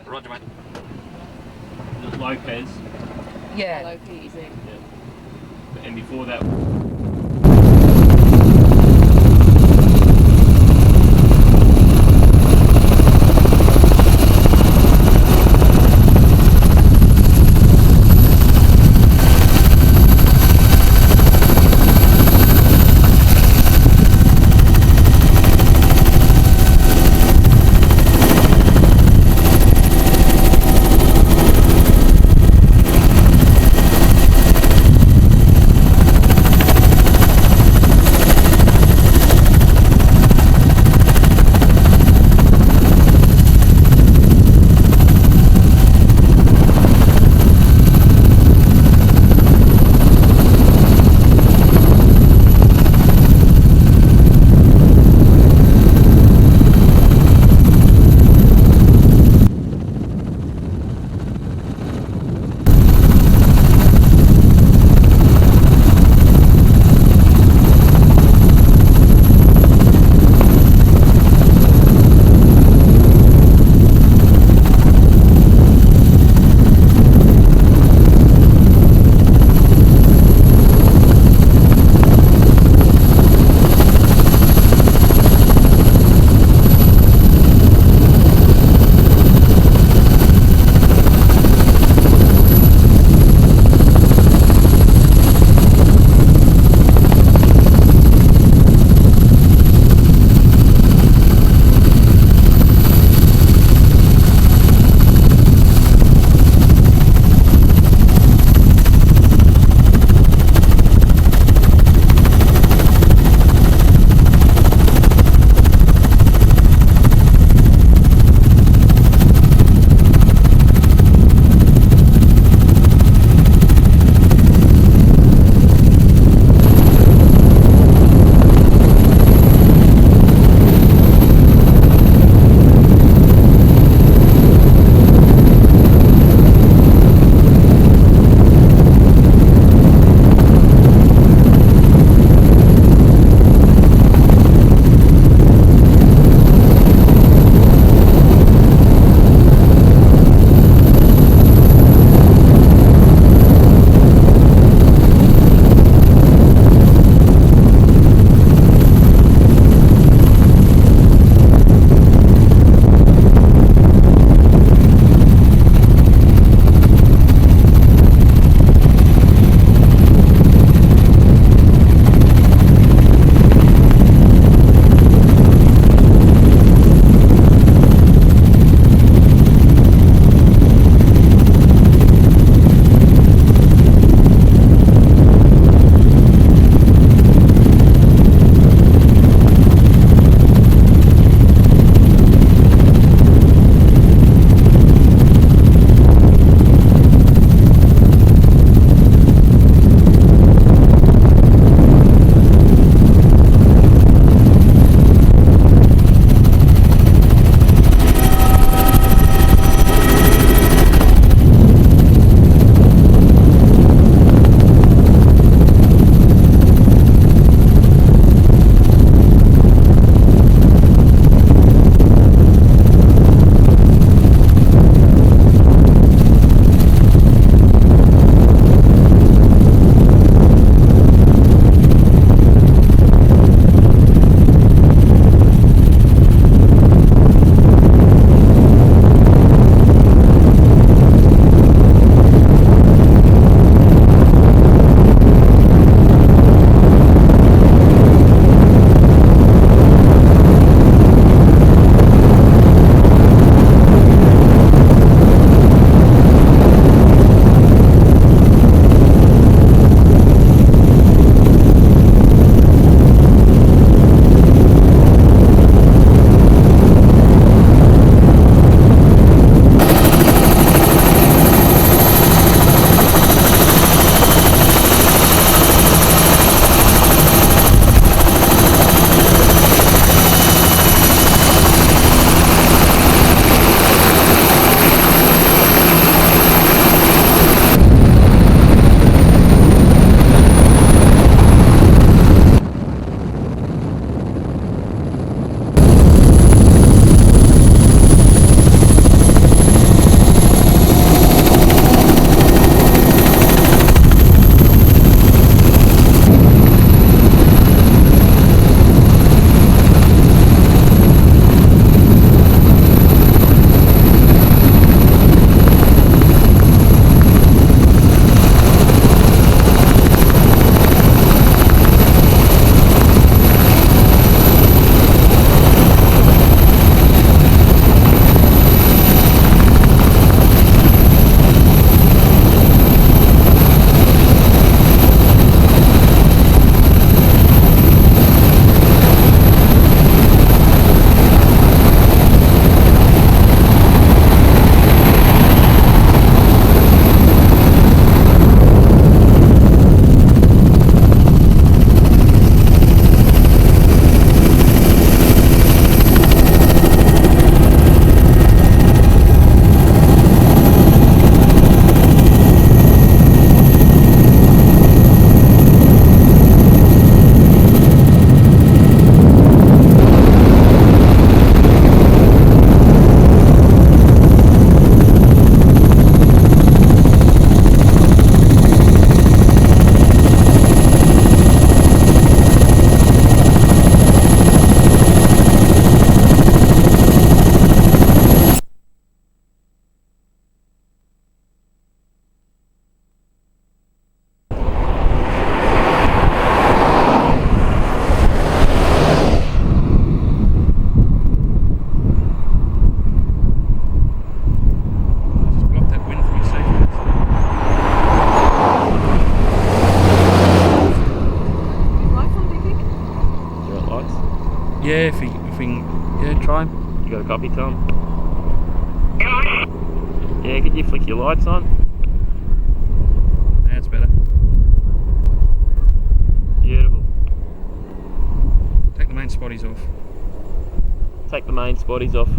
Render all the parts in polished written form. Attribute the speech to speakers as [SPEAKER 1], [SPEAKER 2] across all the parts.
[SPEAKER 1] Roger, mate.
[SPEAKER 2] Lopez.
[SPEAKER 3] Yeah.
[SPEAKER 4] Hello, PZ.
[SPEAKER 2] Yeah. And before that.
[SPEAKER 1] Yeah, if we can, yeah, try him.
[SPEAKER 2] You got a copy, Tom?
[SPEAKER 3] Yeah, could you flick your lights on?
[SPEAKER 1] That's better.
[SPEAKER 3] Beautiful.
[SPEAKER 1] Take the main spotties off.
[SPEAKER 3] Take the main spotties off.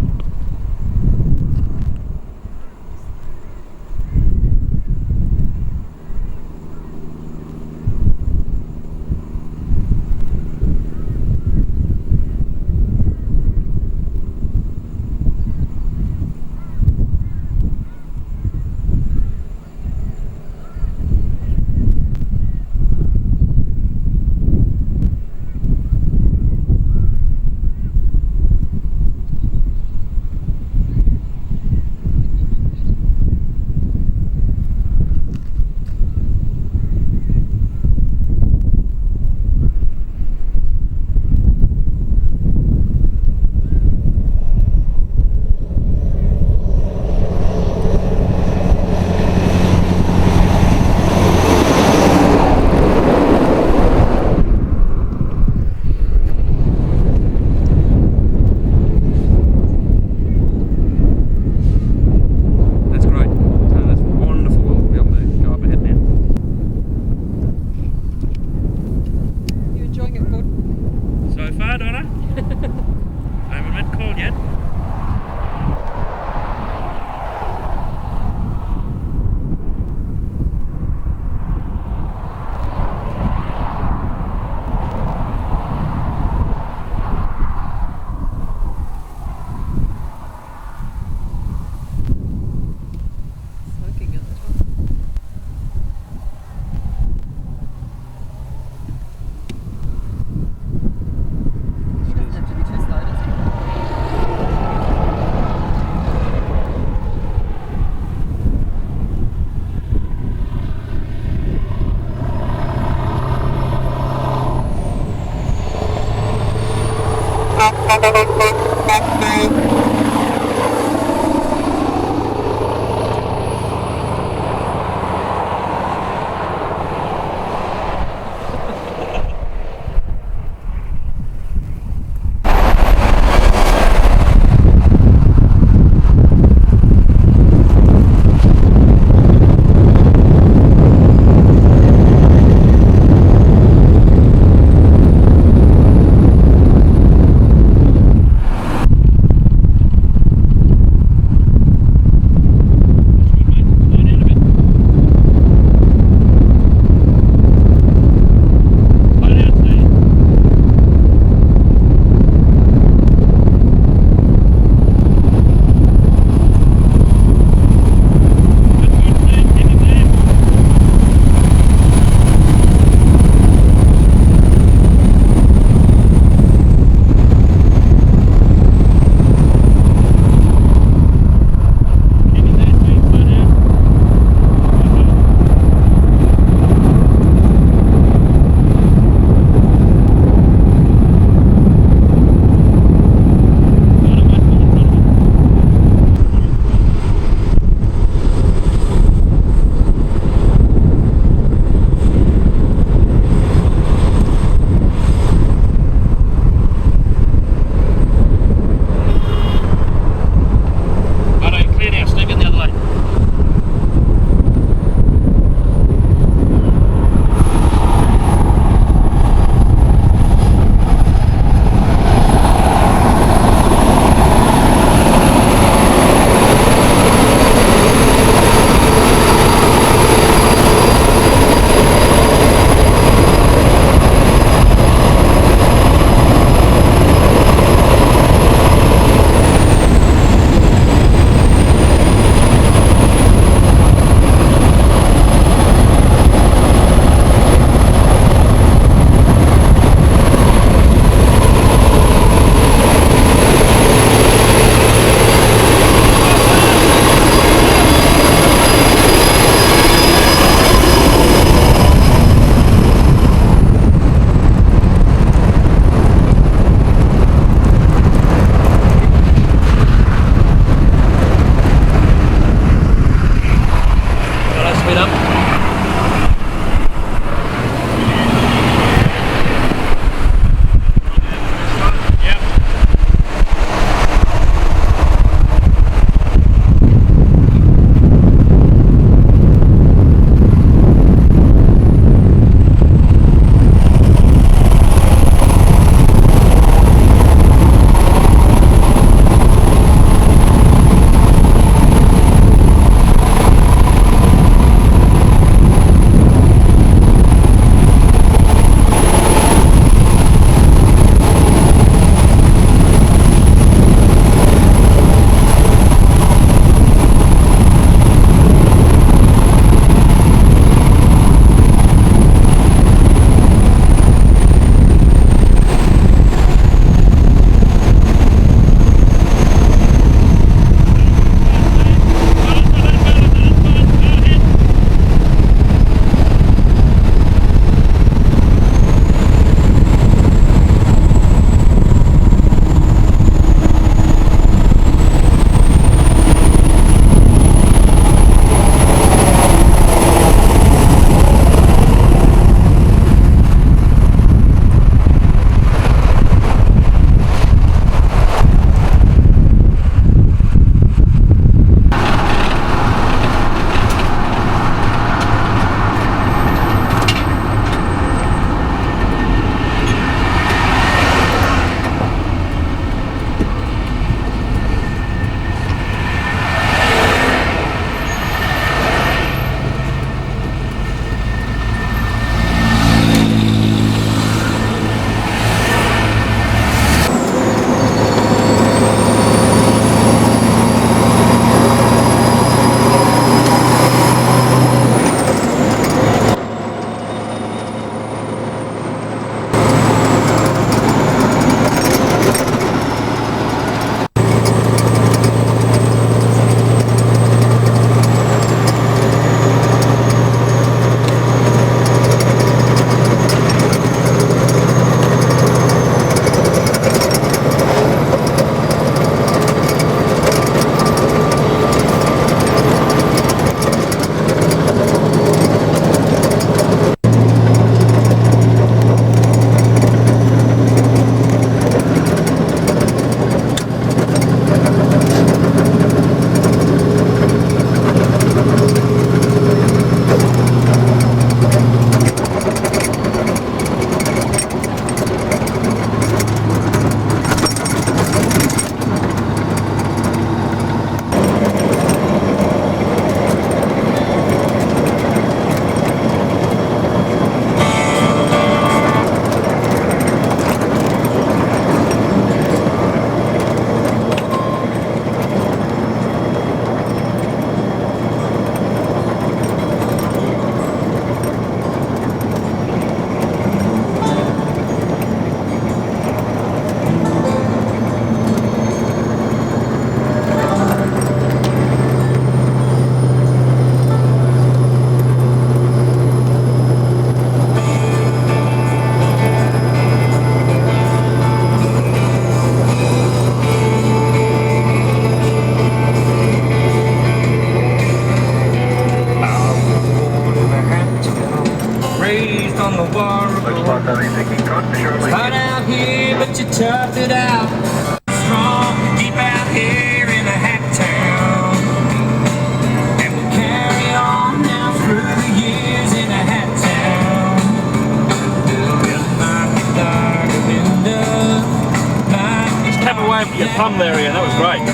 [SPEAKER 1] plum area, and that was great.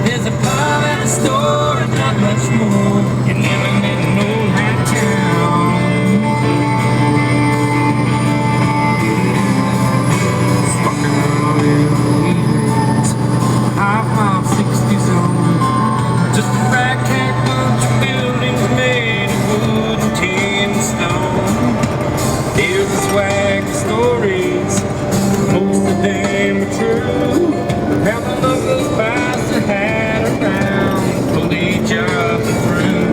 [SPEAKER 4] There's a pub and a store and not much more. You never met an old high town. Fucking half mile 60 zone. Just a ragtag bunch of buildings made of wood and tin and stone. Here's the swag stories, most of them are true. How the locals pass the hat around, pull each other through.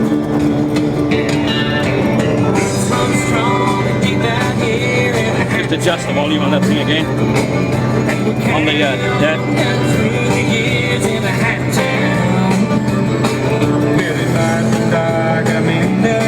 [SPEAKER 4] Some strong and deep out here in the
[SPEAKER 1] Just adjust the volume on that thing again. On the that.
[SPEAKER 4] through the years in a hat town. Very light and dark, I'm in the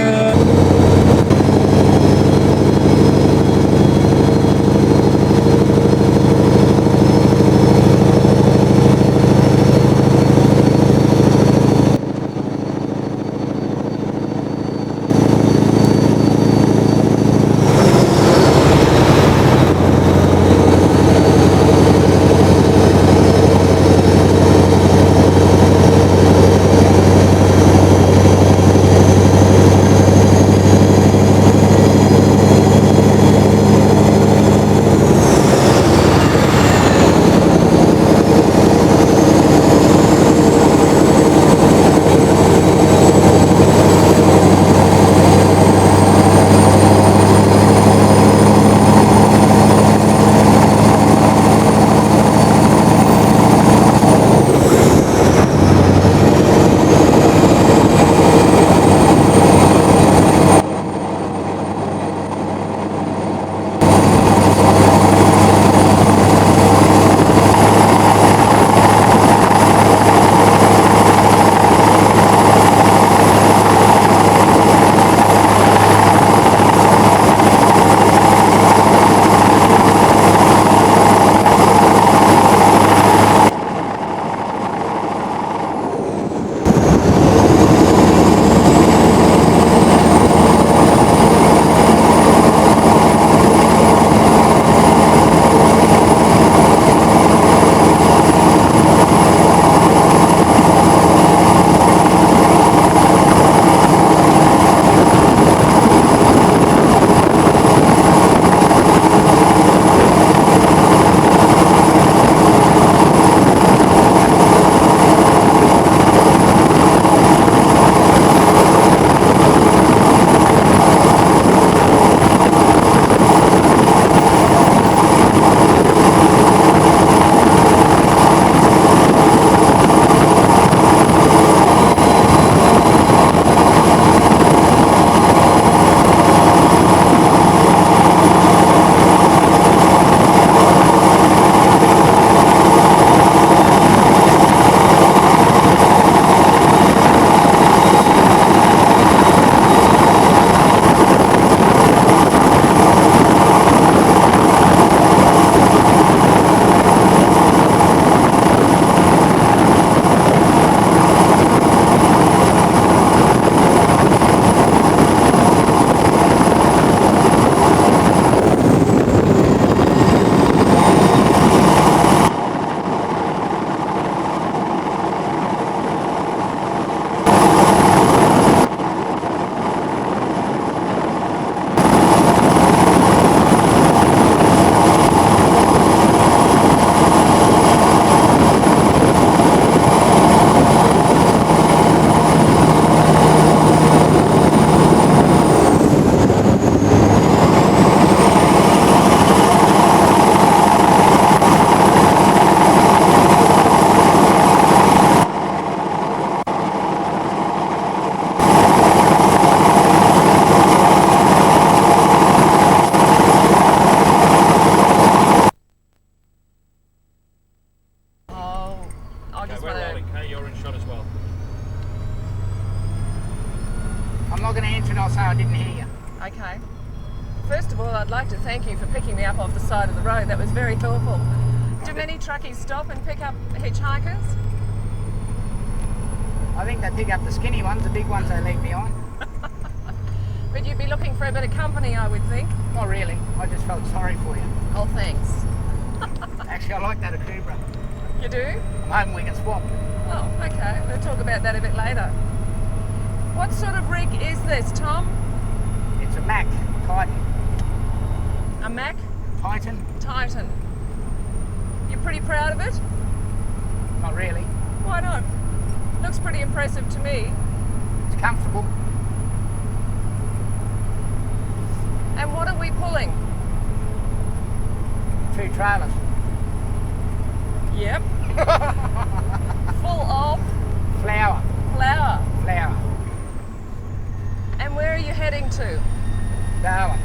[SPEAKER 5] I'm not going to answer it, I'll say I didn't hear you.
[SPEAKER 6] Okay. First of all, I'd like to thank you for picking me up off the side of the road. That was very thoughtful. Do many truckies stop and pick up hitchhikers?
[SPEAKER 5] I think they pick up the skinny ones, the big ones they leave behind.
[SPEAKER 6] But you'd be looking for a bit of company, I would think.
[SPEAKER 5] Not really, I just felt sorry for you.
[SPEAKER 6] Oh, thanks.
[SPEAKER 5] Actually, I like that Akubra.
[SPEAKER 6] You do?
[SPEAKER 5] I'm hoping we can swap.
[SPEAKER 6] Oh, okay. We'll talk about that a bit later. What sort of rig is this, Tom?
[SPEAKER 5] It's a Mac Titan.
[SPEAKER 6] A Mac
[SPEAKER 5] Titan?
[SPEAKER 6] Titan. You're pretty proud of it?
[SPEAKER 5] Not really.
[SPEAKER 6] Why not? Looks pretty impressive to me.
[SPEAKER 5] It's comfortable.
[SPEAKER 6] And what are we pulling?
[SPEAKER 5] 2 trailers.
[SPEAKER 6] Yep. Full of
[SPEAKER 5] Flour.
[SPEAKER 6] flour.
[SPEAKER 5] Flour.
[SPEAKER 6] And where are you heading to?
[SPEAKER 5] Darwin.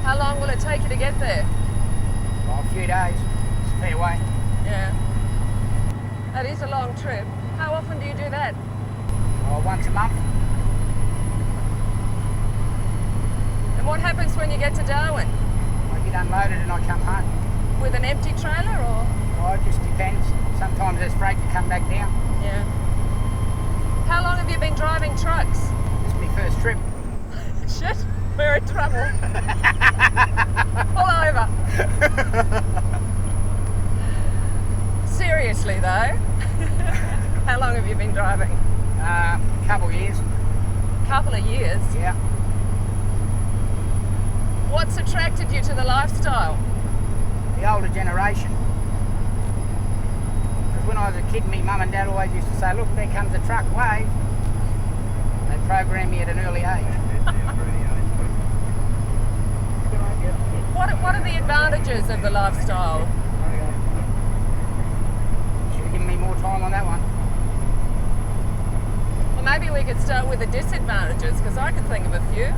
[SPEAKER 6] How long will it take you to get there?
[SPEAKER 5] Well, a few days. It's a fair way.
[SPEAKER 6] Yeah. That is a long trip. How often do you do that?
[SPEAKER 5] Well, once a month.
[SPEAKER 6] And what happens when you get to Darwin?
[SPEAKER 5] I get unloaded and I come home.
[SPEAKER 6] With an empty trailer or?
[SPEAKER 5] Well, it just depends. Sometimes there's freight to come back down.
[SPEAKER 6] Yeah. How long have you been driving trucks?
[SPEAKER 5] This is my first trip.
[SPEAKER 6] Shit, we're in trouble. Pull over. Seriously though, how long have you been driving?
[SPEAKER 5] Couple years.
[SPEAKER 6] Couple of years.
[SPEAKER 5] Yeah.
[SPEAKER 6] What's attracted you to the lifestyle?
[SPEAKER 5] The older generation. Because when I was a kid, me mum and dad always used to say, look, there comes a truck, wave. They programmed me at an early age.
[SPEAKER 6] What are the advantages of the lifestyle?
[SPEAKER 5] Should have given me more time on that one.
[SPEAKER 6] Well, maybe we could start with the disadvantages, because I could think of a few.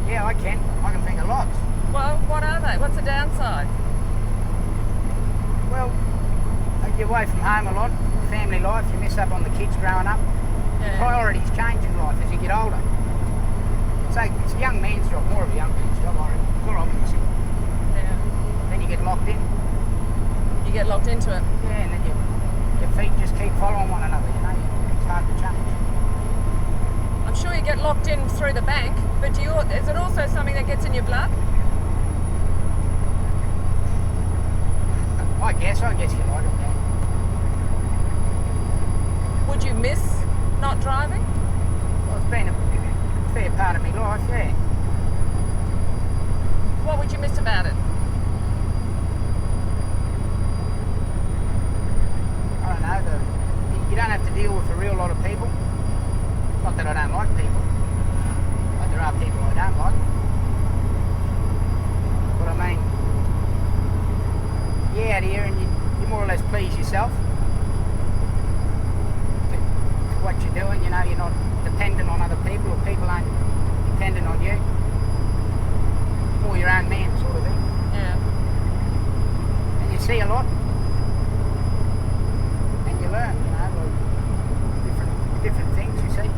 [SPEAKER 5] Yeah, I can. I can think of lots.
[SPEAKER 6] Well, what are they? What's the downside?
[SPEAKER 5] Well, you're away from home a lot, family life, you miss up on the kids growing up.
[SPEAKER 6] Yeah.
[SPEAKER 5] Priorities change in life as you get older. It's a young man's job, more of a young man's job, I reckon. It's all obvious.
[SPEAKER 6] Yeah.
[SPEAKER 5] Then you get locked in.
[SPEAKER 6] You get locked into it.
[SPEAKER 5] Yeah, and then your feet just keep following one another, you know. It's hard to change.
[SPEAKER 6] I'm sure you get locked in through the bank, but is it also something that gets in your blood?
[SPEAKER 5] I guess you like it, yeah.
[SPEAKER 6] Would you miss not driving?
[SPEAKER 5] Well, it's been a fair part of my life, yeah.
[SPEAKER 6] What would you miss about it?
[SPEAKER 5] I don't know, you don't have to deal with a real lot of people. Not that I don't like people, but there are people I don't like. But I mean, you're out here and you more or less please yourself to what you're doing. You know, you're not dependent on other people, or people aren't dependent on you. More your own man sort of thing.
[SPEAKER 6] Yeah.
[SPEAKER 5] And you see a lot, and you learn, you know, like different things you see.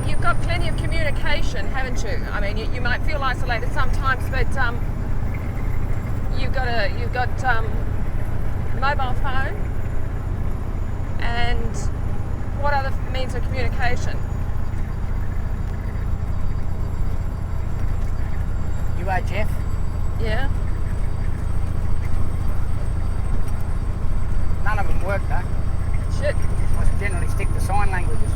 [SPEAKER 6] You've got plenty of communication, haven't you? I mean, you might feel isolated sometimes, but you've got a mobile phone. And what other means of communication?
[SPEAKER 5] You are Jeff.
[SPEAKER 6] Yeah.
[SPEAKER 5] None of them work though.
[SPEAKER 6] Shit.
[SPEAKER 5] I generally stick to sign languages.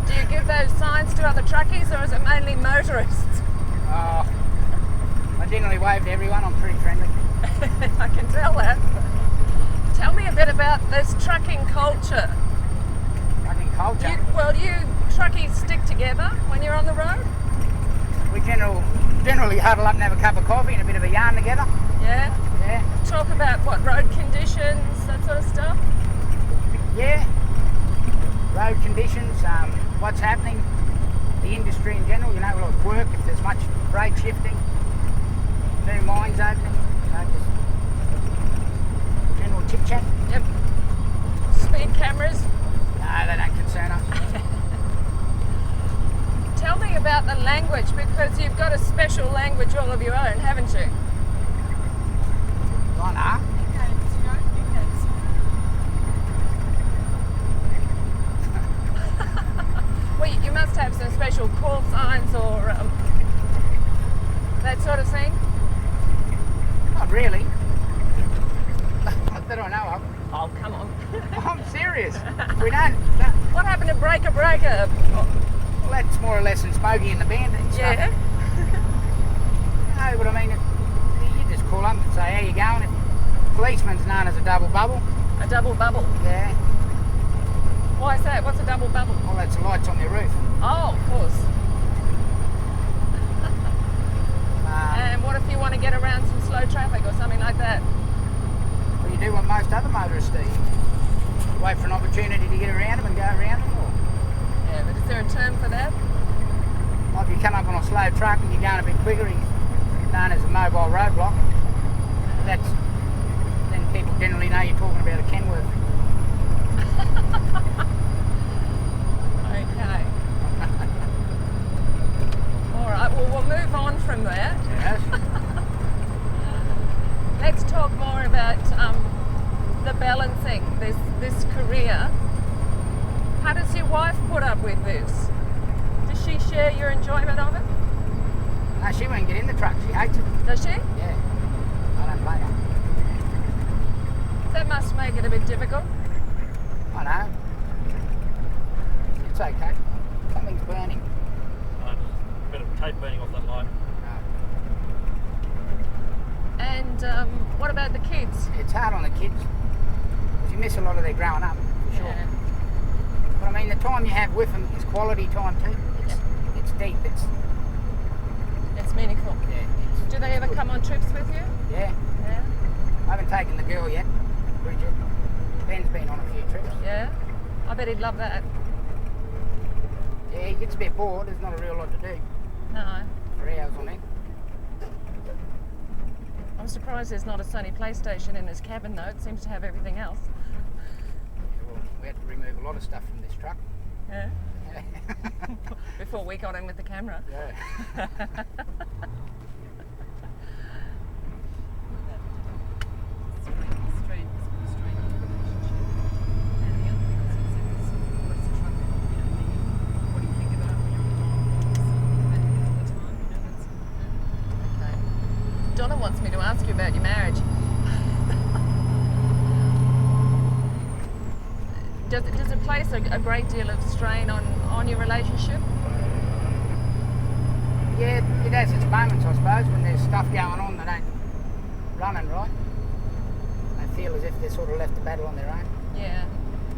[SPEAKER 6] Do you give those signs to other truckies, or is it mainly motorists?
[SPEAKER 5] I generally wave to everyone. I'm pretty friendly.
[SPEAKER 6] I can tell that. Tell me a bit about this trucking culture.
[SPEAKER 5] Trucking culture.
[SPEAKER 6] You truckies stick together when you're on the road?
[SPEAKER 5] We generally huddle up and have a cup of coffee and a bit of a yarn together.
[SPEAKER 6] Yeah?
[SPEAKER 5] Yeah.
[SPEAKER 6] Talk about what, road conditions, that sort of stuff?
[SPEAKER 5] Yeah. Road conditions, what's happening, the industry in general, you know, like work, if there's much freight shifting, new mines opening, you know, just general chit chat.
[SPEAKER 6] Yep. Speed cameras?
[SPEAKER 5] No, they don't concern us.
[SPEAKER 6] Tell me about the language, because you've got a special language all of your own, haven't you?
[SPEAKER 5] I know.
[SPEAKER 6] Well, you must have some special call signs or that sort of thing.
[SPEAKER 5] Not really. Not that I know of.
[SPEAKER 6] Oh, come on.
[SPEAKER 5] I'm serious. We don't.
[SPEAKER 6] What happened to Breaker Breaker?
[SPEAKER 5] Well, that's more or less in Smokey and the band and stuff.
[SPEAKER 6] Yeah.
[SPEAKER 5] No, but I mean, you just call up and say, how you going? If policeman's known as a double bubble.
[SPEAKER 6] A double bubble.
[SPEAKER 5] Yeah.
[SPEAKER 6] Why is that? What's a double bubble?
[SPEAKER 5] Well, that's the lights on their roof.
[SPEAKER 6] Oh, of course.
[SPEAKER 5] Um,
[SPEAKER 6] And what if you want to get around some slow traffic or something like that?
[SPEAKER 5] well, you do what most other motorists do. You wait for an opportunity to get around them and go around them. Or
[SPEAKER 6] Yeah, but is there a term for that?
[SPEAKER 5] like if you come up on a slow truck and you're going a bit quicker, he's known as a mobile roadblock. Then people generally know you're talking about a Kenworth.
[SPEAKER 6] Okay. All right, well, we'll move on from that.
[SPEAKER 5] Yes.
[SPEAKER 6] Let's talk more about the balancing, this career. How does your wife put up with this? Does she share your enjoyment of it?
[SPEAKER 5] No, she won't get in the truck. She hates it.
[SPEAKER 6] Does she?
[SPEAKER 5] Yeah. I don't blame her.
[SPEAKER 6] That must make it a bit difficult.
[SPEAKER 5] I know. It's okay. Something's burning.
[SPEAKER 1] A bit of tape burning off that light.
[SPEAKER 5] No.
[SPEAKER 6] And what about the kids?
[SPEAKER 5] It's hard on the kids. 'Cause you miss a lot of their growing up, for sure.
[SPEAKER 6] Yeah.
[SPEAKER 5] But I mean, the time you have with them is quality time too. It's deep.
[SPEAKER 6] It's meaningful.
[SPEAKER 5] Yeah.
[SPEAKER 6] Do they ever come on trips with you?
[SPEAKER 5] Yeah.
[SPEAKER 6] Yeah.
[SPEAKER 5] I haven't taken the girl yet, Bridget. Ben's been on a few trips.
[SPEAKER 6] Yeah. I bet he'd love that.
[SPEAKER 5] Yeah, he gets a bit bored. There's not a real lot to do
[SPEAKER 6] No.
[SPEAKER 5] for hours on end.
[SPEAKER 6] I'm surprised there's not a Sony PlayStation in his cabin though. It seems to have everything else.
[SPEAKER 5] Yeah, well, we had to remove a lot of stuff from this truck.
[SPEAKER 6] Yeah.
[SPEAKER 5] Yeah.
[SPEAKER 6] Before we got in with the camera.
[SPEAKER 5] Yeah.
[SPEAKER 6] Donna wants me to ask you about your marriage. Does it place a great deal of strain on your relationship?
[SPEAKER 5] Yeah, it has its moments, I suppose, when there's stuff going on that ain't running right. They feel as if they're sort of left to battle on their own.
[SPEAKER 6] Yeah.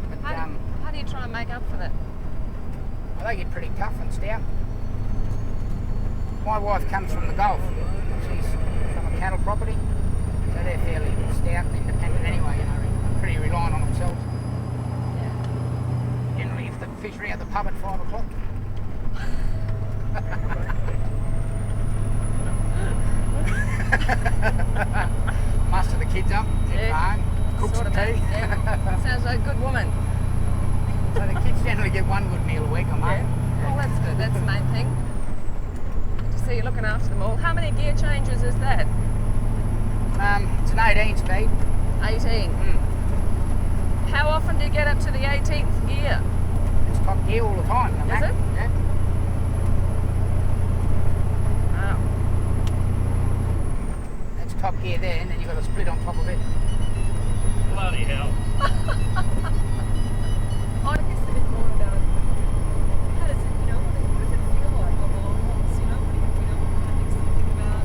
[SPEAKER 5] But
[SPEAKER 6] How do you try and make up for that?
[SPEAKER 5] well, they get pretty tough and stout. My wife comes from the Gulf. She's from a cattle property, so they're fairly stout and independent anyway, you know, pretty reliant on themselves.
[SPEAKER 6] Yeah.
[SPEAKER 5] Generally, if the fish are out the pub at 5 o'clock. Muster the kids up, head
[SPEAKER 6] Yeah.
[SPEAKER 5] home, cook
[SPEAKER 6] Sort
[SPEAKER 5] some
[SPEAKER 6] of
[SPEAKER 5] tea.
[SPEAKER 6] that, yeah. Sounds like a good woman.
[SPEAKER 5] So the kids generally get one good meal a week, I
[SPEAKER 6] Yeah.
[SPEAKER 5] mate.
[SPEAKER 6] Well, that's good. That's the main thing. Good to see you looking after them all. How many gear changes is that?
[SPEAKER 5] It's an 18 speed.
[SPEAKER 6] 18. How often do you get up to the 18th gear?
[SPEAKER 5] It's top gear all the time. the
[SPEAKER 6] Is
[SPEAKER 5] Mac.
[SPEAKER 6] it?
[SPEAKER 5] Yeah.
[SPEAKER 6] Wow.
[SPEAKER 5] That's top gear there, and then you've got a split on top of it.
[SPEAKER 1] Bloody hell.
[SPEAKER 6] I guess a bit more about how does it, what does it feel like on the long hauls, what do you kind of things to think about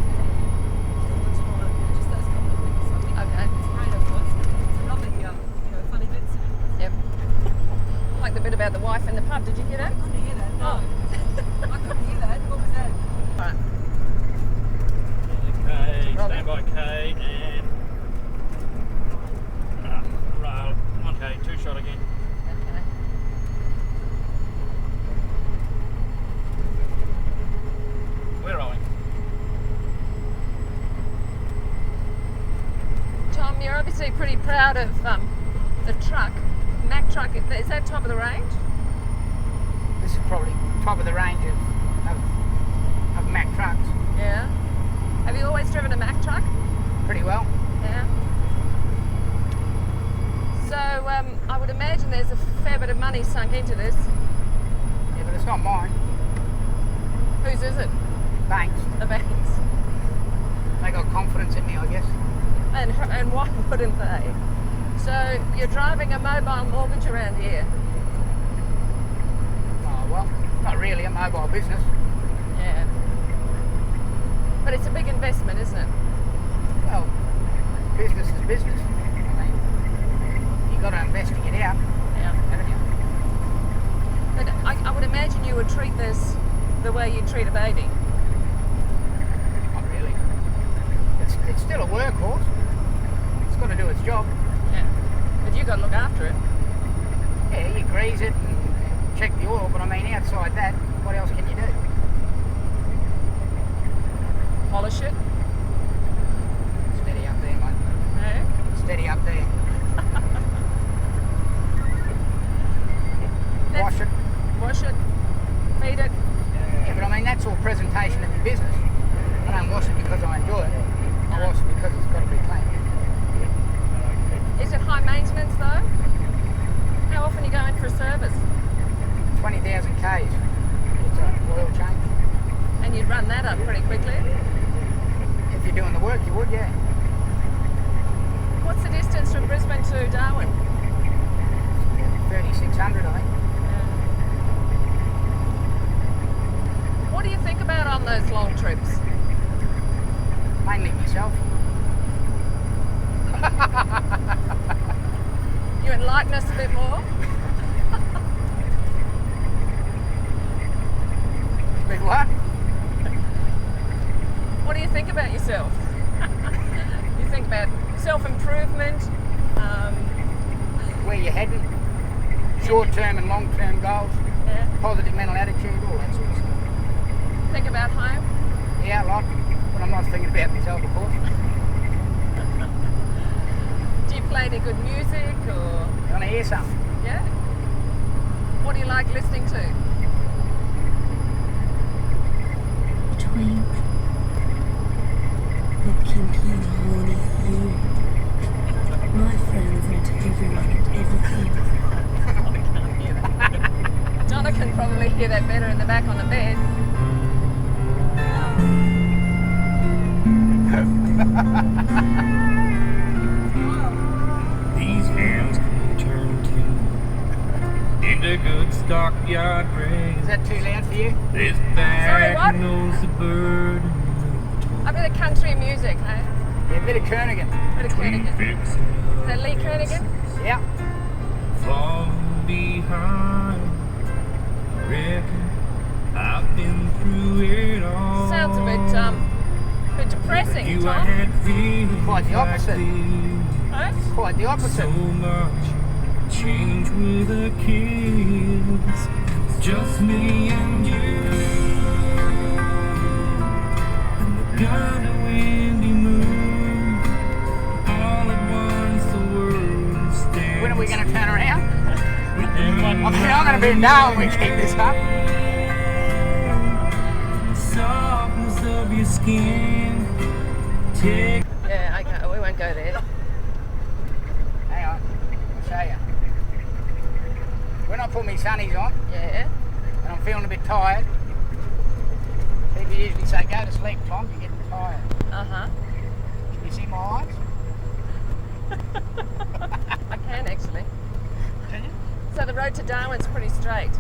[SPEAKER 6] all the time, just those couple of things. I think
[SPEAKER 7] Okay.
[SPEAKER 6] it's great otherwise. It's lovely, funny bits.
[SPEAKER 7] Yep. Like the bit about the wife in the pub. Did you hear
[SPEAKER 6] I
[SPEAKER 7] that?
[SPEAKER 6] couldn't hear that, no. I couldn't hear that. What was that?
[SPEAKER 7] Right.
[SPEAKER 1] Okay,
[SPEAKER 7] Roll
[SPEAKER 1] stand by K and rail. 1K, 2 shot again.
[SPEAKER 7] Okay.
[SPEAKER 1] We're rolling.
[SPEAKER 7] Tom, you're obviously pretty proud of the truck. Mack truck. Is that top of the range?
[SPEAKER 5] This is probably top of the range of Mack trucks.
[SPEAKER 7] Yeah. Have you always driven a Mack truck?
[SPEAKER 5] Pretty well.
[SPEAKER 7] Yeah. So I would imagine there's a fair bit of money sunk into this.
[SPEAKER 5] Yeah, but it's not mine.
[SPEAKER 7] Whose is it?
[SPEAKER 5] Banks.
[SPEAKER 7] The bank's.
[SPEAKER 5] They got confidence in me, I guess.
[SPEAKER 7] And why wouldn't they? So you're driving a mobile mortgage around here.
[SPEAKER 5] Oh, well, not really a mobile business.
[SPEAKER 7] Yeah. But it's a big investment, isn't it?
[SPEAKER 5] Well, business is business. I mean, you got to invest to get out,
[SPEAKER 7] Yeah.
[SPEAKER 5] haven't you?
[SPEAKER 7] But I would imagine you would treat this the way you treat a baby.
[SPEAKER 5] Not really. It's still a workhorse. It's got to do its job.
[SPEAKER 7] Yeah. But you've got to look after it.
[SPEAKER 5] Yeah, you grease it and check the oil, but I mean, outside that, what else can you do?
[SPEAKER 7] Polish it.
[SPEAKER 5] Steady up there, mate.
[SPEAKER 7] No?
[SPEAKER 5] Steady up there. Wash it.
[SPEAKER 7] Wash it. Feed it.
[SPEAKER 5] Yeah, but I mean, that's all presentation of your business. I don't wash it because I enjoy it. I wash it because it's got to be clean.
[SPEAKER 7] Is it high maintenance though? How often are you going for a service?
[SPEAKER 5] 20,000 Ks. It's an oil change.
[SPEAKER 7] And you'd run that up pretty quickly.
[SPEAKER 5] If you're doing the work, you would, yeah.
[SPEAKER 7] What's the distance from Brisbane to Darwin?
[SPEAKER 5] 3,600, I think.
[SPEAKER 7] What do you think about on those long trips?
[SPEAKER 5] Mainly myself.
[SPEAKER 7] You enlighten us a bit more?
[SPEAKER 5] Big what?
[SPEAKER 7] What do you think about yourself? You think about self-improvement,
[SPEAKER 5] Where you're heading, short-term and long-term goals,
[SPEAKER 7] yeah.
[SPEAKER 5] positive mental attitude, all that sort of stuff.
[SPEAKER 7] Think about home.
[SPEAKER 5] Yeah, a lot, but I'm not thinking about myself, of course.
[SPEAKER 7] Do you play any good music or?
[SPEAKER 5] You want to hear something?
[SPEAKER 7] Yeah. What do you like listening to?
[SPEAKER 8] Twink, the pinky and horny you. My friends are to everyone and everything.
[SPEAKER 7] Donna can probably hear that better in the back on the bed.
[SPEAKER 4] These hands can turn into good stockyard grain.
[SPEAKER 5] Is that too loud for you?
[SPEAKER 4] This
[SPEAKER 7] Sorry,
[SPEAKER 4] bag
[SPEAKER 7] what?
[SPEAKER 4] knows the bird.
[SPEAKER 7] A bit of country music, hey?
[SPEAKER 5] Yeah, a bit of Kernigan.
[SPEAKER 7] Bit of Kernigan.
[SPEAKER 4] Fix
[SPEAKER 7] Is that Lee Kernigan?
[SPEAKER 5] Yeah.
[SPEAKER 4] falling behind. Reckon I've been through it all.
[SPEAKER 7] Sounds a bit depressing,
[SPEAKER 4] You I
[SPEAKER 7] Tom.
[SPEAKER 4] had feelings
[SPEAKER 5] Quite the
[SPEAKER 4] like
[SPEAKER 5] opposite.
[SPEAKER 4] these.
[SPEAKER 7] Huh?
[SPEAKER 5] Quite the
[SPEAKER 4] So
[SPEAKER 5] opposite.
[SPEAKER 4] much change with the kids. Just me and you. And the kind of windy moon. All at once the world stands.
[SPEAKER 5] When are we going to turn around? I
[SPEAKER 4] Everyone
[SPEAKER 5] mean, I'm going to be in Darwin when we keep this up.
[SPEAKER 4] softness of your skin. Take
[SPEAKER 7] Yeah, okay, we won't go there.
[SPEAKER 5] Hang on, I'll show you. When I put my sunnies on
[SPEAKER 7] Yeah.
[SPEAKER 5] and I'm feeling a bit tired, people usually say, go to sleep, Tom, you're getting tired.
[SPEAKER 7] Uh-huh.
[SPEAKER 5] Can you see my eyes?
[SPEAKER 7] I can actually.
[SPEAKER 5] Can you?
[SPEAKER 7] So the road to Darwin's pretty straight.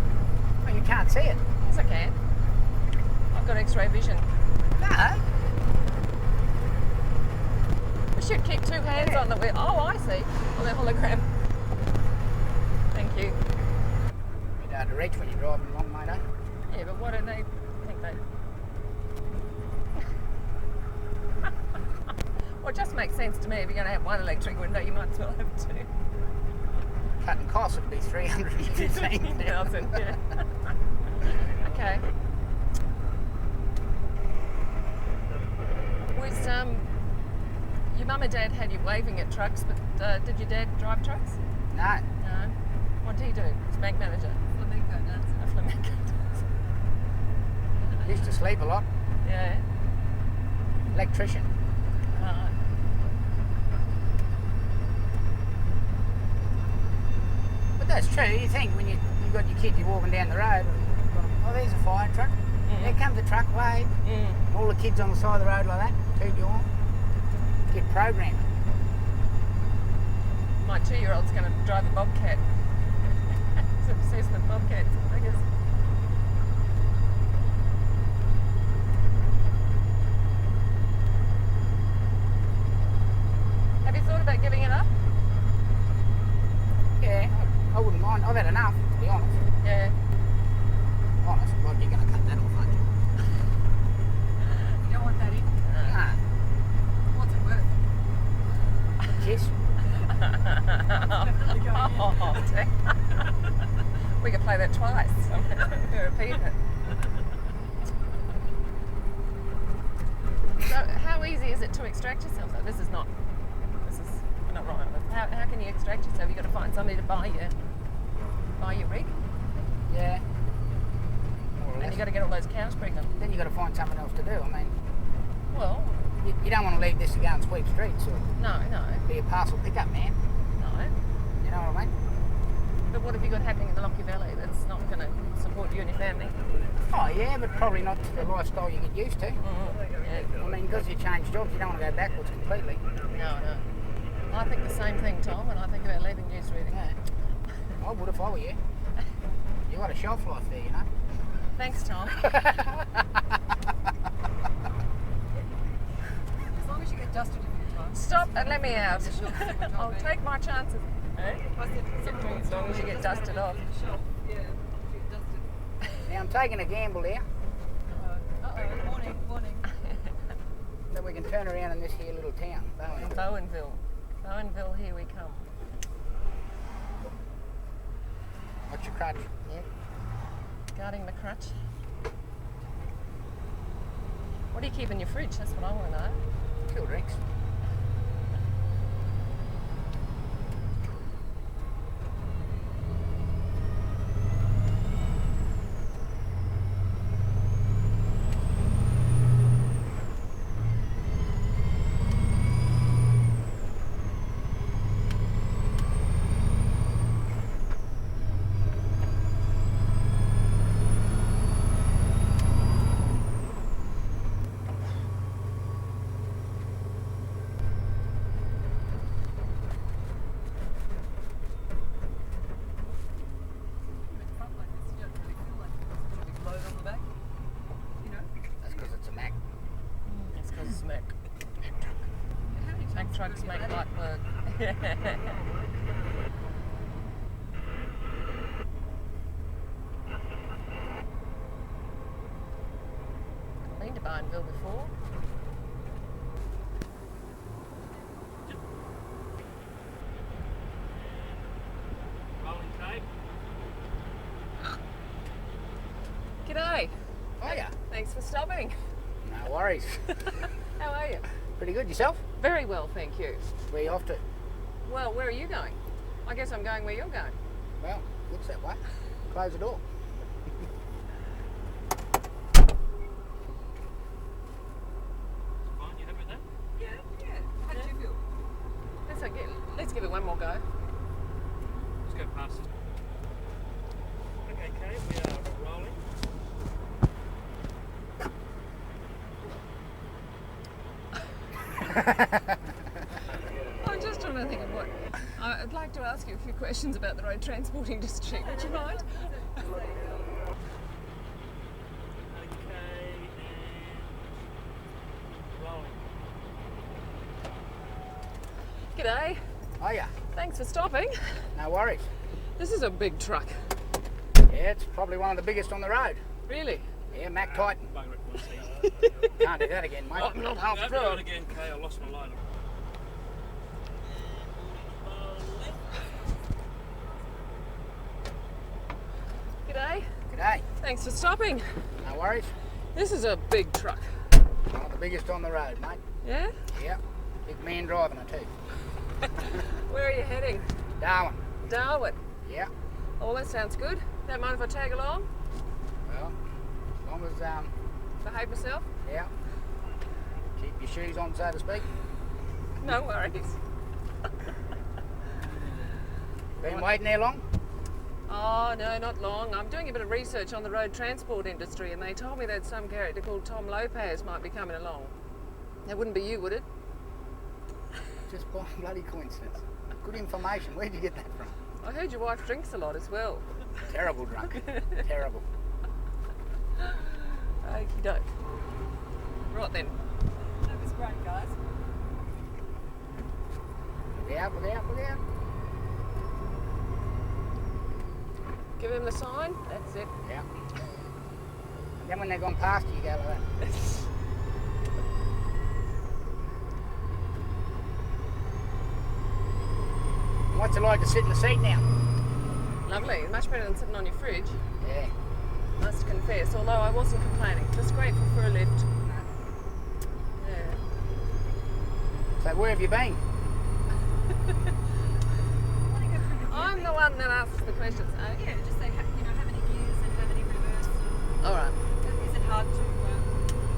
[SPEAKER 5] Well, you can't see it.
[SPEAKER 7] Yes, I can. I've got X-ray vision.
[SPEAKER 5] No.
[SPEAKER 7] We should keep two hands on the wheel. Oh, I see. On the hologram. Thank you.
[SPEAKER 5] Bit hard to reach when you're driving along, mate, eh?
[SPEAKER 7] Yeah, but what do they think they... Well, it just makes sense to me. If you're going to have one electric window, you might as well have two.
[SPEAKER 5] Cutting costs would be 315,000.
[SPEAKER 7] 1,000, yeah. Okay. Was your mum and dad had you waving at trucks, but did your dad drive trucks?
[SPEAKER 5] No.
[SPEAKER 7] No. What did he do? He's bank manager.
[SPEAKER 6] Flamenco dancer.
[SPEAKER 7] A flamenco dancer.
[SPEAKER 5] Used to sleep a lot.
[SPEAKER 7] Yeah.
[SPEAKER 5] Electrician.
[SPEAKER 7] Right. But
[SPEAKER 5] But that's true. You think when you've got your kids, you're walking down the road, you've got Oh, there's a fire truck. There comes a truck load. All the kids on the side of the road like that. Toot you on. Get programmed.
[SPEAKER 7] My 2-year-old's going to drive a bobcat. He's obsessed with bobcats, I guess. Have you thought about giving it up?
[SPEAKER 5] Yeah, I wouldn't mind. I've had enough, to be honest.
[SPEAKER 7] Yeah.
[SPEAKER 5] Honest, God, you're going to cut that off, aren't you?
[SPEAKER 6] You don't want that in.
[SPEAKER 5] Nah.
[SPEAKER 6] What's it worth?
[SPEAKER 5] Kiss.
[SPEAKER 7] Oh, dear. We could play that twice. We repeat it. So, how easy is it to extract yourself? So this is not right. How can you extract yourself? You've got to find somebody to buy your rig,
[SPEAKER 5] Yeah. More or
[SPEAKER 7] and
[SPEAKER 5] less.
[SPEAKER 7] you've got to get all those cows pregnant.
[SPEAKER 5] Then you've got to find something else to do. I mean,
[SPEAKER 7] Well,
[SPEAKER 5] you don't want to leave this to go and sweep streets or
[SPEAKER 7] no.
[SPEAKER 5] be a parcel pickup man. You know what I mean?
[SPEAKER 7] But what have you got happening in the Lockie Valley that's not going to support you and your family?
[SPEAKER 5] Oh, yeah, but probably not the lifestyle you get used to.
[SPEAKER 7] Yeah.
[SPEAKER 5] I mean, because you change jobs, you don't want to go backwards completely.
[SPEAKER 7] No. I think the same thing, Tom, when I think about leaving news reading.
[SPEAKER 5] Yeah. I would if I were you. You got a shelf life there, you know.
[SPEAKER 7] Thanks, Tom.
[SPEAKER 6] As long as you get dusted a few times.
[SPEAKER 7] Stop and let me out.
[SPEAKER 6] Sure,
[SPEAKER 7] I'll take my chances. Eh?
[SPEAKER 6] I said sometimes
[SPEAKER 7] As long as you get dusted off.
[SPEAKER 6] Sure. Yeah, you get dusted.
[SPEAKER 5] Now, I'm taking a gamble here
[SPEAKER 6] Uh-oh, warning.
[SPEAKER 5] that we can turn around in this here little town, Bowen.
[SPEAKER 7] Bowenville, here we come.
[SPEAKER 5] What's your crutch?
[SPEAKER 7] Yep. Guarding the crutch. What do you keep in your fridge? That's what I want to know.
[SPEAKER 5] Cool drinks.
[SPEAKER 6] Front like this, you don't really feel like there's such a big load on the back. You know?
[SPEAKER 5] That's because it's a Mac.
[SPEAKER 7] It's because it's Mac.
[SPEAKER 6] How many
[SPEAKER 7] Mac
[SPEAKER 6] times
[SPEAKER 7] trucks
[SPEAKER 6] do you
[SPEAKER 7] make
[SPEAKER 6] get that?
[SPEAKER 7] light work. Been to Bowenville before.
[SPEAKER 2] Rolling tape.
[SPEAKER 7] G'day.
[SPEAKER 5] Oh, yeah.
[SPEAKER 7] Thanks for stopping.
[SPEAKER 5] No worries.
[SPEAKER 7] How are you?
[SPEAKER 5] Pretty good. Yourself?
[SPEAKER 7] Very well, thank you.
[SPEAKER 5] Where you off to?
[SPEAKER 7] Well, where are you going? I guess I'm going where you're going.
[SPEAKER 5] Well, looks that way. Close the door.
[SPEAKER 2] Fine, you happy with that?
[SPEAKER 6] Yeah. How did you feel?
[SPEAKER 7] Let's give it one more go.
[SPEAKER 2] Let's go past this. Okay, Kate, we are rolling.
[SPEAKER 7] I'm just trying to think of what. I'd like to ask you a few questions about the road transport industry. Would you mind?
[SPEAKER 2] Okay, and rolling.
[SPEAKER 7] G'day.
[SPEAKER 5] Oh, yeah.
[SPEAKER 7] Thanks for stopping.
[SPEAKER 5] No worries.
[SPEAKER 7] This is a big truck.
[SPEAKER 5] Yeah, it's probably one of the biggest on the road.
[SPEAKER 7] Really?
[SPEAKER 5] Yeah, Mac Titan.
[SPEAKER 2] Bugger it, one second.
[SPEAKER 5] Can't do that again, mate.
[SPEAKER 2] Oh, not half through it again, Kate. I lost my line.
[SPEAKER 7] G'day.
[SPEAKER 5] G'day.
[SPEAKER 7] Thanks for stopping.
[SPEAKER 5] No worries.
[SPEAKER 7] This is a big truck.
[SPEAKER 5] One of the biggest on the road, mate.
[SPEAKER 7] Yeah?
[SPEAKER 5] Yeah. Big man driving it too.
[SPEAKER 7] Where are you heading?
[SPEAKER 5] Darwin.
[SPEAKER 7] Darwin.
[SPEAKER 5] Yeah.
[SPEAKER 7] Oh, that sounds good. Don't mind if I tag along?
[SPEAKER 5] Well, as long as,
[SPEAKER 7] Behave myself?
[SPEAKER 5] yeah. Keep your shoes on, so to speak.
[SPEAKER 7] No worries.
[SPEAKER 5] Been waiting there long?
[SPEAKER 7] Oh, no, not long. I'm doing a bit of research on the road transport industry, and they told me that some character called Tom Lopez might be coming along. That wouldn't be you, would it?
[SPEAKER 5] Just by bloody coincidence. Good information. Where'd you get that from?
[SPEAKER 7] I heard your wife drinks a lot as well.
[SPEAKER 5] Terrible drunk. Terrible.
[SPEAKER 7] Okie doke. Right then.
[SPEAKER 6] That was great, guys.
[SPEAKER 5] Look out, look out, look out.
[SPEAKER 7] Give him the sign. That's it.
[SPEAKER 5] Yeah. And then when they've gone past you, you go like that. What's it like to sit in the seat now?
[SPEAKER 7] Lovely. Much better than sitting on your fridge,
[SPEAKER 5] Yeah.
[SPEAKER 7] must confess. Although I wasn't complaining. Just grateful for a lift. Yeah.
[SPEAKER 5] So where have you been?
[SPEAKER 7] I'm the one that asks the questions.
[SPEAKER 6] Yeah, just say, how many gears and how many reverse.
[SPEAKER 7] All right.
[SPEAKER 6] Is it hard to,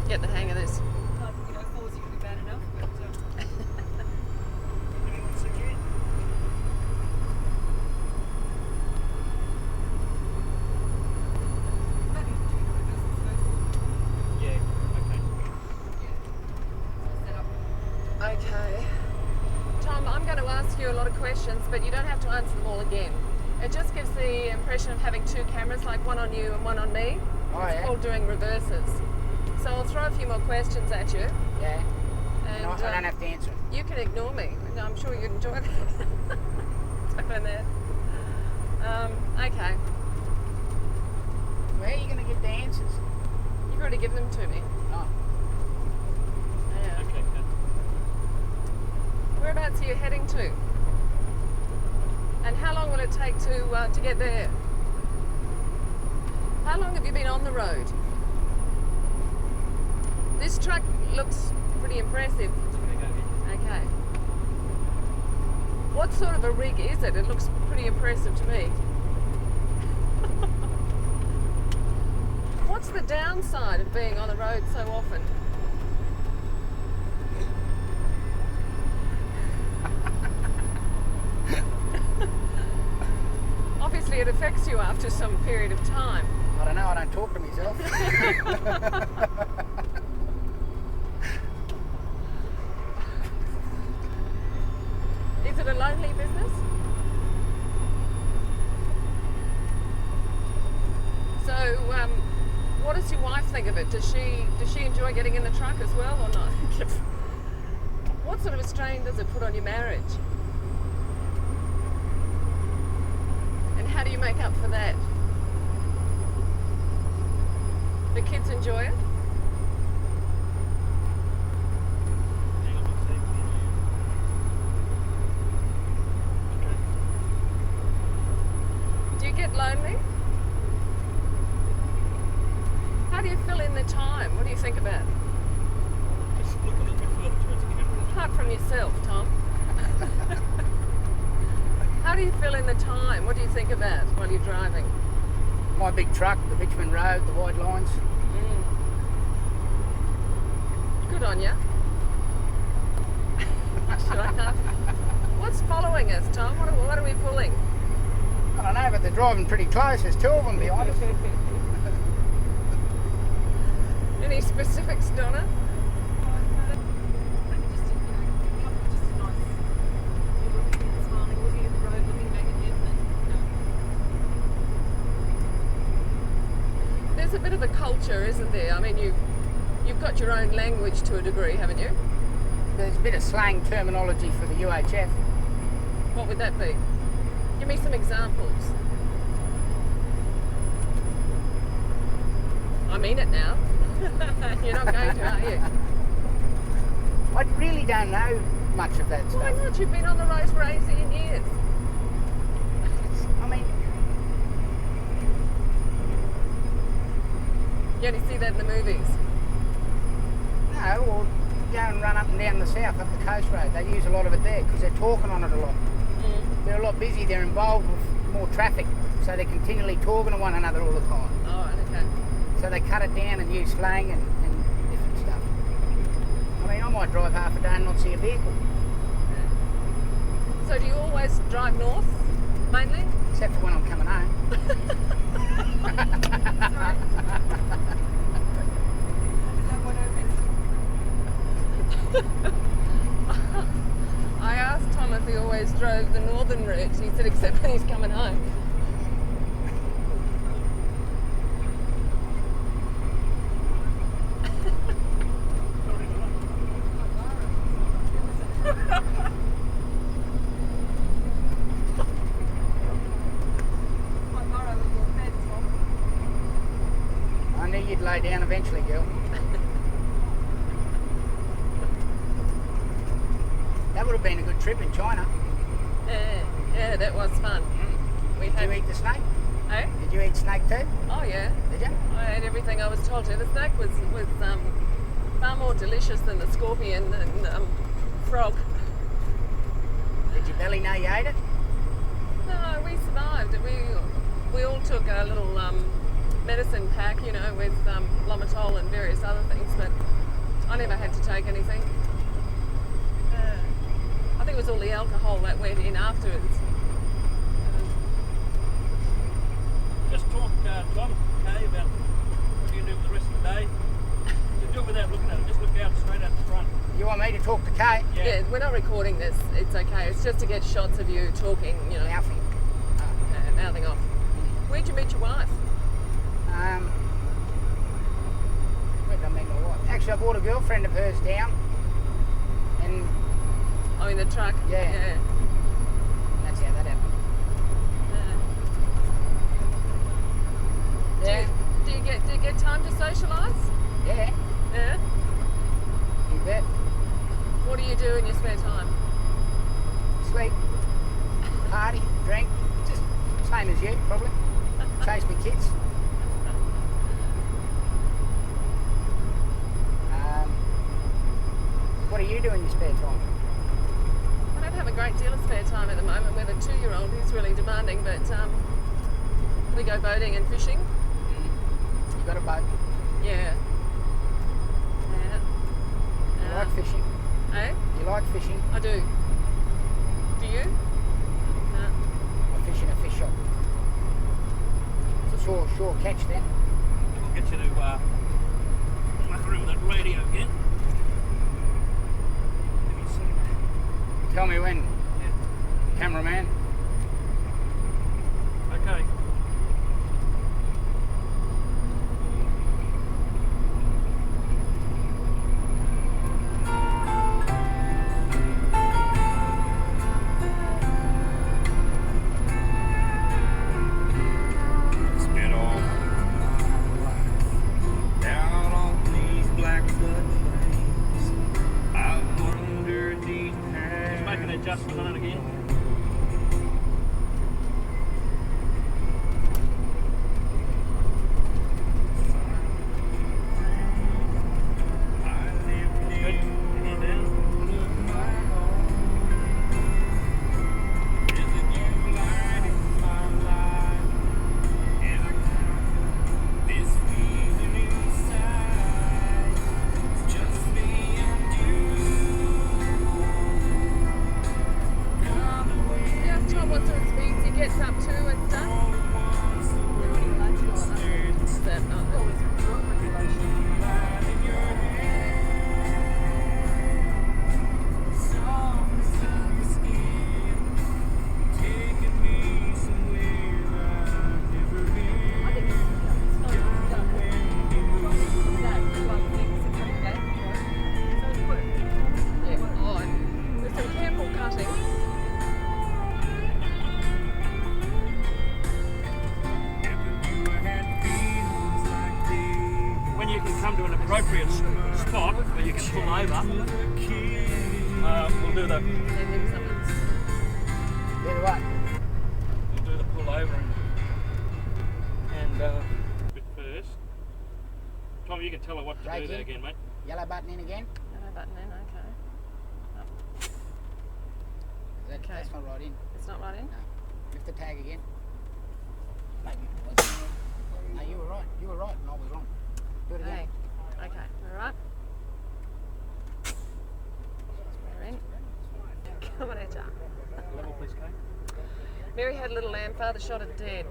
[SPEAKER 7] Get the hang of this.
[SPEAKER 6] falls you could be bad enough, but
[SPEAKER 2] Once again.
[SPEAKER 6] maybe do the reverses first.
[SPEAKER 2] Yeah, okay.
[SPEAKER 6] Set up.
[SPEAKER 7] Okay. Tom, I'm going to ask you a lot of questions, but you don't have to answer them all again. It just gives the impression of having two cameras, like one on you and one on me.
[SPEAKER 5] Oh,
[SPEAKER 7] It's
[SPEAKER 5] yeah?
[SPEAKER 7] called doing reverses. So I'll throw a few more questions at you,
[SPEAKER 5] Yeah.
[SPEAKER 7] and
[SPEAKER 5] No, I don't have to answer.
[SPEAKER 7] you can ignore me. No, I'm sure you'd enjoy that. Doing that. Okay.
[SPEAKER 5] Where are you going to get the answers?
[SPEAKER 7] You've already given them to me.
[SPEAKER 5] Oh.
[SPEAKER 7] Yeah.
[SPEAKER 2] Okay, okay.
[SPEAKER 7] Whereabouts are you heading to? And how long will it take to get there? How long have you been on the road? This truck looks pretty impressive.
[SPEAKER 2] It's gonna go here.
[SPEAKER 7] Okay. What sort of a rig is it? It looks pretty impressive to me. What's the downside of being on the road so often? Obviously it affects you after some period of time.
[SPEAKER 5] I don't know, I don't talk to myself.
[SPEAKER 7] Is it a lonely business? So, what does your wife think of it? Does she enjoy getting in the truck as well or not? What sort of a strain does it put on your marriage? And how do you make up for that? The kids enjoy it?
[SPEAKER 2] Hang on a sec. Okay.
[SPEAKER 7] Do you get lonely? How do you fill in the time? What do you think about?
[SPEAKER 2] Just look a little bit further towards the camera.
[SPEAKER 7] Apart from yourself, Tom. How do you fill in the time? What do you think about while you're driving?
[SPEAKER 5] My big truck, the bitumen road, the wide lines.
[SPEAKER 7] Good on you. Sure enough. What's following us, Tom? What are we pulling?
[SPEAKER 5] I don't know, but they're driving pretty close. There's two of them behind us.
[SPEAKER 7] Any specifics, Donna?
[SPEAKER 6] Maybe just, just a nice, you're looking at smiling, looking at the road, looking back at him, and,
[SPEAKER 7] There's a bit of a culture, isn't there? I mean, you've got your own language to a degree, haven't you?
[SPEAKER 5] There's a bit of slang terminology for the UHF.
[SPEAKER 7] What would that be? Give me some examples. I mean it now. You're not going to, are you?
[SPEAKER 5] I really don't know much of that
[SPEAKER 7] Why
[SPEAKER 5] stuff.
[SPEAKER 7] not? You've been on the road for 18 years.
[SPEAKER 5] I mean,
[SPEAKER 7] You only see that in the movies.
[SPEAKER 5] no, or go and run up and down the south, up the coast road. They use a lot of it there because they're talking on it a lot. They're a lot busy, they're involved with more traffic, so they're continually talking to one another all the time.
[SPEAKER 7] All right, okay.
[SPEAKER 5] So they cut it down and use slang and different stuff. I mean, I might drive half a day and not see a vehicle.
[SPEAKER 7] So do you always drive north? Mainly?
[SPEAKER 5] Except for when I'm coming home.
[SPEAKER 6] Sorry. Is that what I missed?
[SPEAKER 7] I asked Tom if he always drove the northern route. He said except when he's coming home.
[SPEAKER 6] My borrow of your bed, Tom.
[SPEAKER 5] I knew you'd lay down eventually, girl. That would have been a good trip in China.
[SPEAKER 7] Yeah, that was fun. We
[SPEAKER 5] Did
[SPEAKER 7] had,
[SPEAKER 5] you eat the snake?
[SPEAKER 7] eh?
[SPEAKER 5] Did you eat snake too?
[SPEAKER 7] Oh yeah,
[SPEAKER 5] Did you?
[SPEAKER 7] I ate everything I was told to. The snake was far more delicious than the scorpion and frog.
[SPEAKER 5] Did your belly know you ate it?
[SPEAKER 7] No, we survived. We all took a little medicine pack, you know, with Lomitol and various other things, but I never had to take anything. I think it was all the alcohol that went in afterwards.
[SPEAKER 2] Just talk, Tom, okay, about what you do for the rest of the day. You do it without looking at it. Just look out straight out the front.
[SPEAKER 5] You want me to talk to Kay?
[SPEAKER 7] Yeah, we're not recording this. It's okay. It's just to get shots of you talking, you know,
[SPEAKER 5] Mouthing.
[SPEAKER 7] mouthing off. Where'd you meet your wife?
[SPEAKER 5] Where did I meet my wife? Actually, I brought a girlfriend of hers down, and
[SPEAKER 7] Oh, in the truck.
[SPEAKER 5] Yeah. that's how that happened.
[SPEAKER 7] Yeah.
[SPEAKER 5] Yeah,
[SPEAKER 7] Do you get time to socialise?
[SPEAKER 5] yeah,
[SPEAKER 7] Yeah.
[SPEAKER 5] you bet.
[SPEAKER 7] What do you do in your spare time?
[SPEAKER 5] Sleep, party, drink, just same as you, probably. Chase my kids. What do you do in your spare time?
[SPEAKER 7] I don't have a great deal of spare time at the moment. We have a 2-year-old who's really demanding, but we go boating and fishing.
[SPEAKER 5] You got a boat.
[SPEAKER 7] Yeah.
[SPEAKER 5] You like fishing.
[SPEAKER 7] Eh?
[SPEAKER 5] You like fishing.
[SPEAKER 7] I do. Do you? No.
[SPEAKER 5] I fish in a fish shop. It's a sure catch then.
[SPEAKER 2] We'll get you to muck around with that radio again.
[SPEAKER 5] Tell me when, cameraman.
[SPEAKER 2] Okay.
[SPEAKER 4] Spent all my life down on these blackfoot plains. I wondered these
[SPEAKER 2] Just make an adjustment on it again. Good. Hand down.
[SPEAKER 7] Yeah, Tom, what sort of speeds he gets up to and stuff? Is that yeah, on. With some careful cutting.
[SPEAKER 2] When you can come to an appropriate spot where you can pull over, we'll do the
[SPEAKER 5] Do what?
[SPEAKER 2] pull over and bit first. Tom, you can tell her what to
[SPEAKER 5] Break
[SPEAKER 2] do there
[SPEAKER 5] in.
[SPEAKER 2] again, mate.
[SPEAKER 5] Yellow button in again?
[SPEAKER 7] Yellow button in, okay. Okay.
[SPEAKER 5] That's not right in.
[SPEAKER 7] It's not right in?
[SPEAKER 5] No. Lift the tag again. Maybe it was. No, you were right. You were right and I was wrong. Do it again.
[SPEAKER 7] Hey. Okay, alright. We're in. Coming at ya.
[SPEAKER 2] Level, please, Kate.
[SPEAKER 7] Mary had a little lamb, father shot it dead.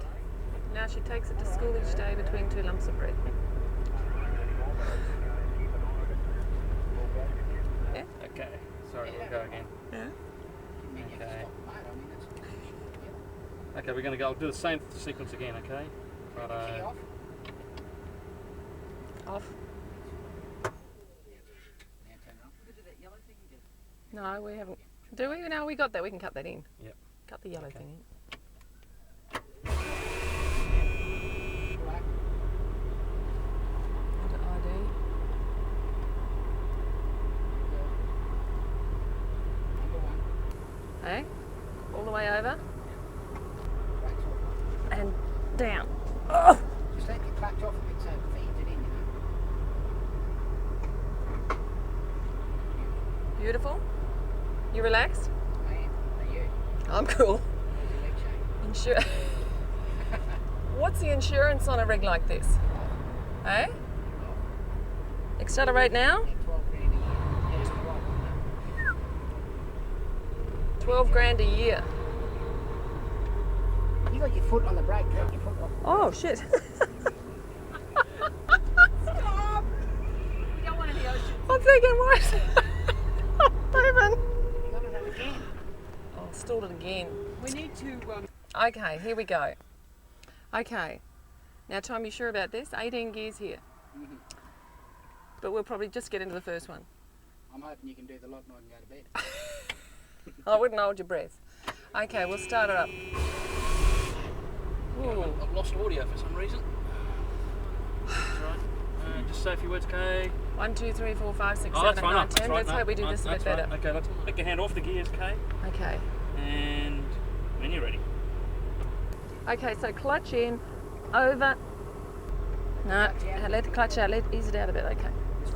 [SPEAKER 7] Now she takes it to school each day between 2 lumps of bread. Yeah?
[SPEAKER 1] Okay. Sorry, we'll go again.
[SPEAKER 7] Yeah.
[SPEAKER 1] Okay. Okay, we're going to go. I'll do the same sequence again, okay? But,
[SPEAKER 5] Key off.
[SPEAKER 7] Off.
[SPEAKER 5] Now turn it on.
[SPEAKER 7] No, we haven't. Do we? No, we got that. We can cut that in.
[SPEAKER 1] Yep.
[SPEAKER 7] Cut the yellow
[SPEAKER 1] Okay.
[SPEAKER 7] thing in.
[SPEAKER 5] Black.
[SPEAKER 7] Under ID.
[SPEAKER 5] Number 1.
[SPEAKER 7] Hey? All the way over
[SPEAKER 5] Brakes off.
[SPEAKER 7] and down.
[SPEAKER 5] Just let your clutch off a bit so it feeds it in, you know.
[SPEAKER 7] Beautiful. You relaxed?
[SPEAKER 5] I am. Are you?
[SPEAKER 7] I'm cool.
[SPEAKER 5] How's your leg shake?
[SPEAKER 7] What's the insurance on a rig like this? Hey? Accelerate now.
[SPEAKER 5] Yeah, 12 grand a year. Yeah, it's 12.
[SPEAKER 7] 12 grand a year.
[SPEAKER 5] You got your foot on the brake, right? Your foot off.
[SPEAKER 7] Oh shit.
[SPEAKER 6] Stop! We don't want any ocean.
[SPEAKER 7] I'm thinking what? Even.
[SPEAKER 5] You got it on again.
[SPEAKER 7] Oh, stalled it again.
[SPEAKER 6] We need to.
[SPEAKER 7] Okay, here we go. Okay. Now Tom, you sure about this? 18 gears here. But we'll probably just get into the first one.
[SPEAKER 5] I'm hoping you can do the lock nod and go to bed.
[SPEAKER 7] I wouldn't hold your breath. Okay, we'll start her up. Ooh.
[SPEAKER 1] I've lost audio for some reason. That's right. Just say a few words, okay?
[SPEAKER 7] 1, 2, 3, 4, 5, 6,
[SPEAKER 1] Oh,
[SPEAKER 7] 7,
[SPEAKER 1] that's fine.
[SPEAKER 7] 8, 9,
[SPEAKER 1] That's
[SPEAKER 7] 10.
[SPEAKER 1] right,
[SPEAKER 7] Let's
[SPEAKER 1] no,
[SPEAKER 7] hope we do
[SPEAKER 1] no,
[SPEAKER 7] this a bit
[SPEAKER 1] that's
[SPEAKER 7] better.
[SPEAKER 1] right. Okay, let's take your hand off the gears, okay?
[SPEAKER 7] Okay.
[SPEAKER 1] And when you're ready.
[SPEAKER 7] Okay, so clutch in, over. No, let the clutch out, ease it out a bit, okay.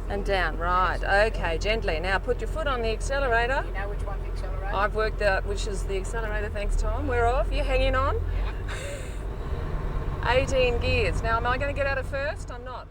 [SPEAKER 7] And down, right, okay, gently. Now put your foot on the accelerator.
[SPEAKER 5] You know which one's the accelerator?
[SPEAKER 7] I've worked out which is the accelerator, thanks Tom. We're off, you're hanging on.
[SPEAKER 5] Yeah.
[SPEAKER 7] 18 gears. Now am I going to get out of first? I'm not.